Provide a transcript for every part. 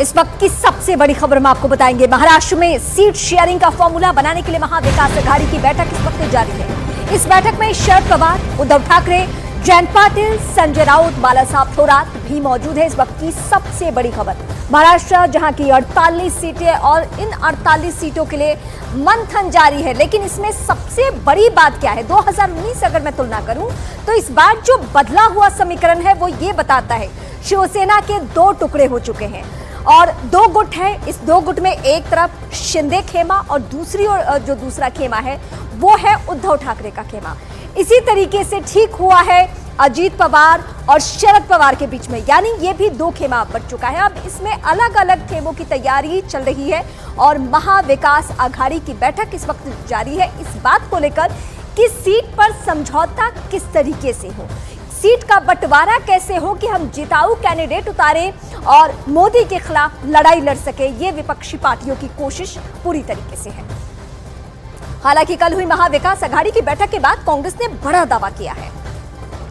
इस वक्त की सबसे बड़ी खबर हम आपको बताएंगे। महाराष्ट्र में सीट शेयरिंग का फॉर्मूला बनाने के लिए महाविकास आघाड़ी की बैठक इस वक्त जारी है। इस बैठक में शरद पवार, उद्धव ठाकरे, जयंत पाटिल, संजय राउत, बालासाहेब थोरात भी मौजूद है। इस वक्त की सबसे बड़ी खबर, महाराष्ट्र जहां की 48 सीटें और इन 48 सीटों के लिए मंथन जारी है। लेकिन इसमें सबसे बड़ी बात क्या है, 2019 अगर मैं तुलना करूं तो इस बार जो बदला हुआ समीकरण है वो ये बताता है शिवसेना के दो टुकड़े हो चुके हैं और दो गुट है। इस दो गुट में एक तरफ शिंदे खेमा और दूसरी ओर जो दूसरा खेमा है वो है उद्धव ठाकरे का खेमा। इसी तरीके से ठीक हुआ है अजीत पवार और शरद पवार के बीच में, यानी ये भी दो खेमा बन चुका है। अब इसमें अलग अलग खेमों की तैयारी चल रही है और महाविकास आघाड़ी की बैठक इस वक्त जारी है इस बात को लेकर कि सीट पर समझौता किस तरीके से हो, सीट का बंटवारा कैसे हो कि हम जिताऊ कैंडिडेट उतारें और मोदी के खिलाफ लड़ाई लड़ सके। ये विपक्षी पार्टियों की कोशिश पूरी तरीके से है। हालांकि कल हुई महाविकास आघाड़ी की बैठक के बाद कांग्रेस ने बड़ा दावा किया है।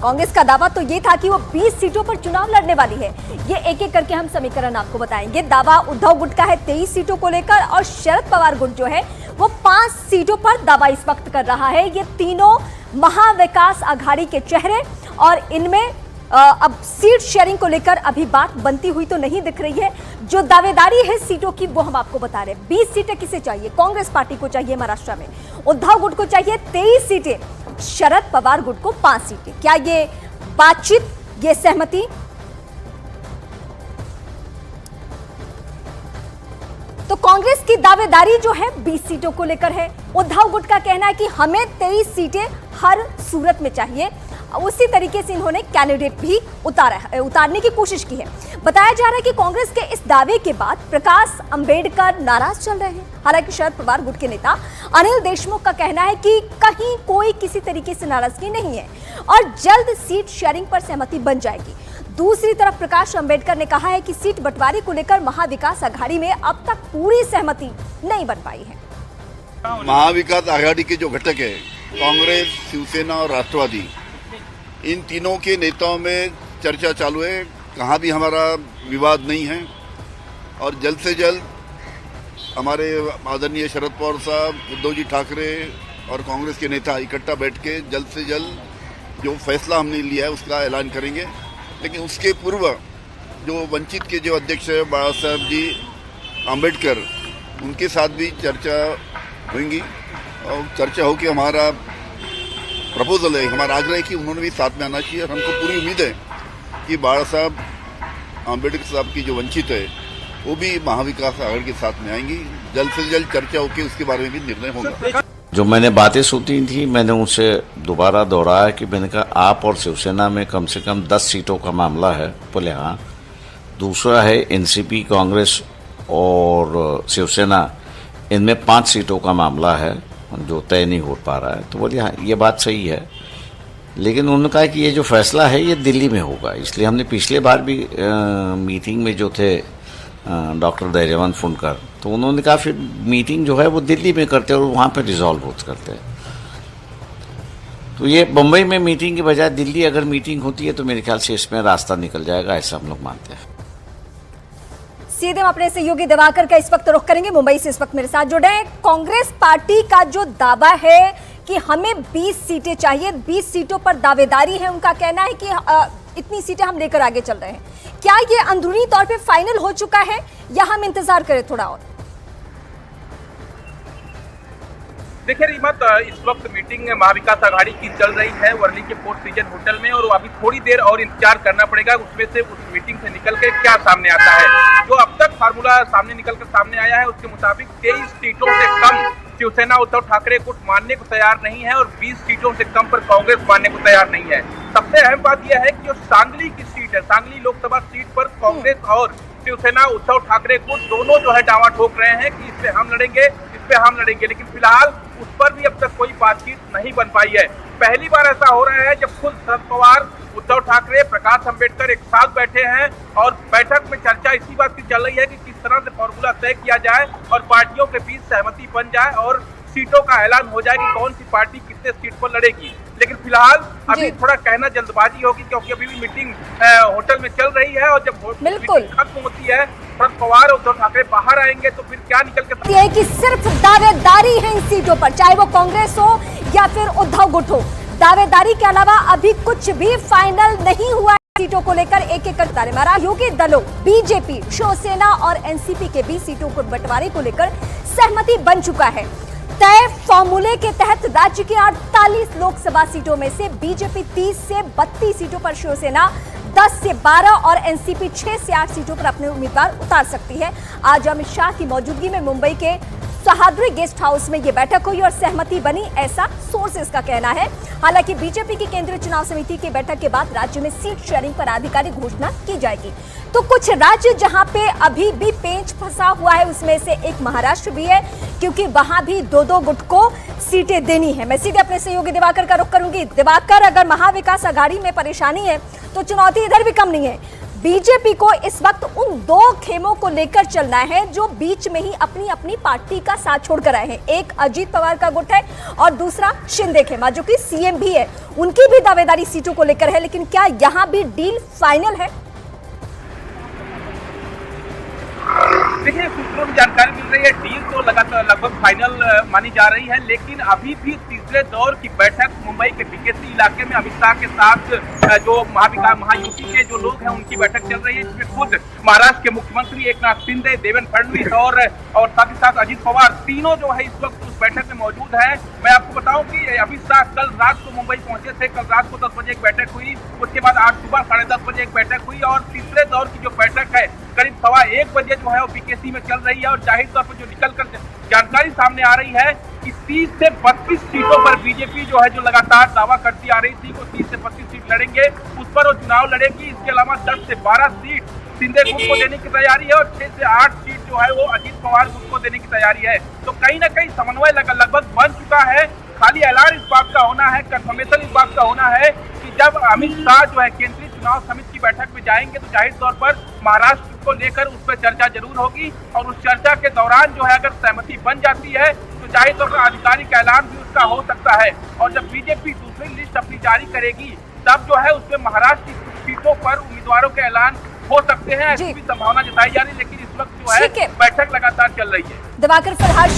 कांग्रेस का दावा तो ये था कि वो 20 सीटों पर चुनाव लड़ने वाली है। ये एक एक करके हम समीकरण आपको बताएंगे। दावा उद्धव गुट का है 23 सीटों को लेकर और शरद पवार गुट जो है वो 5 सीटों पर दावा इस वक्त कर रहा है। ये तीनों महाविकास आघाड़ी के चेहरे और इनमें अब सीट शेयरिंग को लेकर अभी बात बनती हुई तो नहीं दिख रही है। जो दावेदारी है सीटों की वो हम आपको बता रहे हैं। 20 सीटें किसे चाहिए? कांग्रेस पार्टी को चाहिए महाराष्ट्र में, उद्धव गुट को चाहिए 23 सीटें, शरद पवार गुट को 5 सीटें। क्या ये बातचीत, ये सहमति? तो कांग्रेस की दावेदारी जो है 20 सीटों को लेकर है। उद्धव गुट का कहना है कि हमें 23 सीटें हर सूरत में चाहिए। उसी तरीके से इन्होंने कैंडिडेट भी उतारने की कोशिश की है। बताया जा रहा है कि कांग्रेस के इस दावे के बाद प्रकाश अंबेडकर नाराज चल रहे हैं। हालांकि शरद पवार गुट के नेता अनिल देशमुख का कहना है कि कहीं कोई किसी तरीके से नाराजगी नहीं है और जल्द सीट शेयरिंग पर सहमति बन जाएगी। दूसरी तरफ प्रकाश अंबेडकर ने कहा है कि सीट बंटवारे को लेकर महाविकास आघाड़ी में अब तक पूरी सहमति नहीं बन पाई है। महाविकास आघाड़ी के जो घटक है कांग्रेस, शिवसेना और राष्ट्रवादी, इन तीनों के नेताओं में चर्चा चालू है। कहाँ भी हमारा विवाद नहीं है और जल्द से जल्द हमारे आदरणीय शरद पवार साहब, उद्धव जी ठाकरे और कांग्रेस के नेता इकट्ठा बैठ के जल्द से जल्द जो फैसला हमने लिया है उसका ऐलान करेंगे। लेकिन उसके पूर्व जो वंचित के जो अध्यक्ष है बाबा साहब जी आम्बेडकर, उनके साथ भी चर्चा होंगी और चर्चा हो कि हमारा प्रपोजल है, हमारा आग्रह है कि उन्होंने भी साथ में आना चाहिए। और हमको पूरी उम्मीद है कि बाबा साहब आम्बेडकर साहब की जो वंचित है वो भी महाविकास आघाड़ी के साथ में आएंगी। जल्द से जल्द चर्चा होकर उसके बारे में भी निर्णय होगा। जो मैंने बातें सुनी थी मैंने उनसे दोबारा दोहराया कि मैंने कहा आप और शिवसेना में कम से कम 10 सीटों का मामला है। बोले हाँ। दूसरा है एनसीपी, कांग्रेस और शिवसेना, इनमें 5 सीटों का मामला है जो तय नहीं हो पा रहा है। तो बोलिए हाँ, ये बात सही है। लेकिन उन्होंने कहा कि ये जो फैसला है ये दिल्ली में होगा। इसलिए हमने पिछले बार भी मीटिंग में जो थे डॉक्टर धैर्यवंत फुनकर, तो उन्होंने कहा फिर मीटिंग जो है वो दिल्ली में करते हैं और वहाँ पे रिजॉल्व होते करते हैं। तो ये बम्बई में मीटिंग की बजाय दिल्ली अगर मीटिंग होती है तो मेरे ख्याल से इसमें रास्ता निकल जाएगा, ऐसा हम लोग मानते हैं। सीधे हम अपने सहयोगी दिवाकर का इस वक्त रुख करेंगे। मुंबई से इस वक्त मेरे साथ जुड़े हैं। कांग्रेस पार्टी का जो दावा है कि हमें 20 सीटें चाहिए, 20 सीटों पर दावेदारी है। उनका कहना है कि इतनी सीटें हम लेकर आगे चल रहे हैं। क्या ये अंदरूनी तौर पे फाइनल हो चुका है या हम इंतजार करें थोड़ा और? देखिए रीमत, इस वक्त मीटिंग महाविकास आघाड़ी की चल रही है वर्ली के 4 सीजन होटल में और अभी थोड़ी देर और इंतजार करना पड़ेगा उसमें से उस मीटिंग से निकल के क्या सामने आता है। जो अब तक फार्मूला सामने आया है उसके मुताबिक 23 सीटों से कम शिवसेना उद्धव ठाकरे गुट मानने को तैयार नहीं है और 20 सीटों से कम पर कांग्रेस मानने को तैयार नहीं है। सबसे अहम बात यह है कि जो सांगली की सीट है, सांगली लोकसभा सीट पर कांग्रेस और शिवसेना उद्धव ठाकरे गुट दोनों जो है दावा ठोक रहे हैं कि इस पे हम लड़ेंगे, लेकिन फिलहाल उस पर भी अब तक कोई बातचीत नहीं बन पाई है। पहली बार ऐसा हो रहा है जब खुद शरद पवार, उद्धव ठाकरे, प्रकाश अंबेडकर एक साथ बैठे हैं और बैठक में चर्चा इसी बात की चल रही है कि किस तरह से फॉर्मूला तय किया जाए और पार्टियों के बीच सहमति बन जाए और सीटों का ऐलान हो जाए कि कौन सी पार्टी कितने सीट पर लड़ेगी। लेकिन फिलहाल अभी जी। थोड़ा कहना जल्दबाजी होगी, क्योंकि अभी भी मीटिंग होटल में चल रही है, और जब बिल्कुल। मीटिंग खत्म होती है, शरद पवार और उद्धव ठाकरे बाहर आएंगे तो फिर क्या निकल के ये है कि सिर्फ दावेदारी है इन सीटों पर, चाहे वो कांग्रेस हो या फिर उद्धव गुट हो। दावेदारी के अलावा अभी कुछ भी फाइनल नहीं हुआ है। सीटों को लेकर एक एक कर तारे मारा। योगी दलों बीजेपी, शिवसेना और एनसीपी के बीच सीटों को बंटवारे को लेकर सहमति बन चुका है। तय फॉर्मूले के तहत राज्य की 48 लोकसभा सीटों में से बीजेपी 30 से 32 सीटों पर, शिवसेना 10 से 12 और एनसीपी 6 से 8 सीटों पर अपने उम्मीदवार उतार सकती है। आज अमित शाह की मौजूदगी में मुंबई के सह्याद्री गेस्ट हाउस में यह बैठक हुई और सहमति बनी, ऐसा सोर्सेस का कहना है। हालांकि बीजेपी की केंद्रीय चुनाव समिति की बैठक के बाद राज्य में सीट शेयरिंग पर आधिकारिक घोषणा की जाएगी। तो कुछ राज्य जहां पे अभी भी पेंच फंसा हुआ है, उसमें से एक महाराष्ट्र भी है, क्योंकि वहां भी दो गुट को सीटें देनी है। मैं सीधे अपने सहयोगी दिवाकर का रुख करूंगी। दिवाकर, अगर महाविकास आघाड़ी में परेशानी है तो चुनौती इधर भी कम नहीं है। बीजेपी को इस वक्त उन दो खेमों को लेकर चलना है जो बीच में ही अपनी अपनी पार्टी का साथ छोड़कर आए हैं। एक अजीत पवार का गुट है और दूसरा शिंदे खेमा, जो कि सीएम भी है। उनकी भी दावेदारी सीटों को लेकर है, लेकिन क्या यहां भी डील फाइनल है? देखिए, सूत्रों में जानकारी मिल रही है, डील तो लगातार लगभग फाइनल मानी जा रही है, लेकिन अभी भी तीसरे दौर की बैठक मुंबई के बीकेसी इलाके में अमित शाह के साथ जो महायुति के जो लोग हैं उनकी बैठक चल रही है, जिसमें खुद महाराष्ट्र के मुख्यमंत्री एकनाथ शिंदे, देवेंद्र फडणवीस और साथ ही साथ अजीत पवार, तीनों जो है इस वक्त उस बैठक में मौजूद है। मैं आपको बताऊं कि अमित शाह कल रात को मुंबई पहुंचे थे। कल रात को 10 बजे एक बैठक हुई, उसके बाद आज सुबह 10:30 बजे एक बैठक हुई, और तीसरे दौर की जो बैठक है करीब 1:15 बजे जो है वो बीकेसी में चल रही है। और जाहिर तौर पर जो निकल कर जानकारी सामने आ रही है कि 30 से 32 सीटों पर बीजेपी जो है, जो लगातार दावा करती आ रही थी वो 30 से 32 सीट लड़ेंगे, उस पर वो चुनाव लड़ेगी। इसके अलावा 10 से 12 सीट शिंदे गुट को देने की तैयारी है, और 6 से 8 सीट जो है वो अजीत पवार गुट को देने की तैयारी है। तो कहीं ना कहीं समन्वय लगभग बन चुका है। खाली ऐलान इस बात का होना है, कंफर्मेशन इस बात का होना है कि जब अमित शाह जो है केंद्रीय चुनाव समिति की बैठक में जाएंगे तो जाहिर तौर पर महाराष्ट्र को लेकर उस पर चर्चा जरूर होगी, और उस चर्चा के दौरान जो है अगर सहमति बन जाती है तो जाहिर तौर पर आधिकारिक ऐलान भी उसका हो सकता है। और जब बीजेपी दूसरी लिस्ट अपनी जारी करेगी तब जो है उसमें महाराष्ट्र की सीटों पर उम्मीदवारों के ऐलान हो सकते हैं, ऐसी भी संभावना जताई जा रही है। लेकिन इस वक्त जो है बैठक लगातार चल रही है। दिवाकर फिलहाल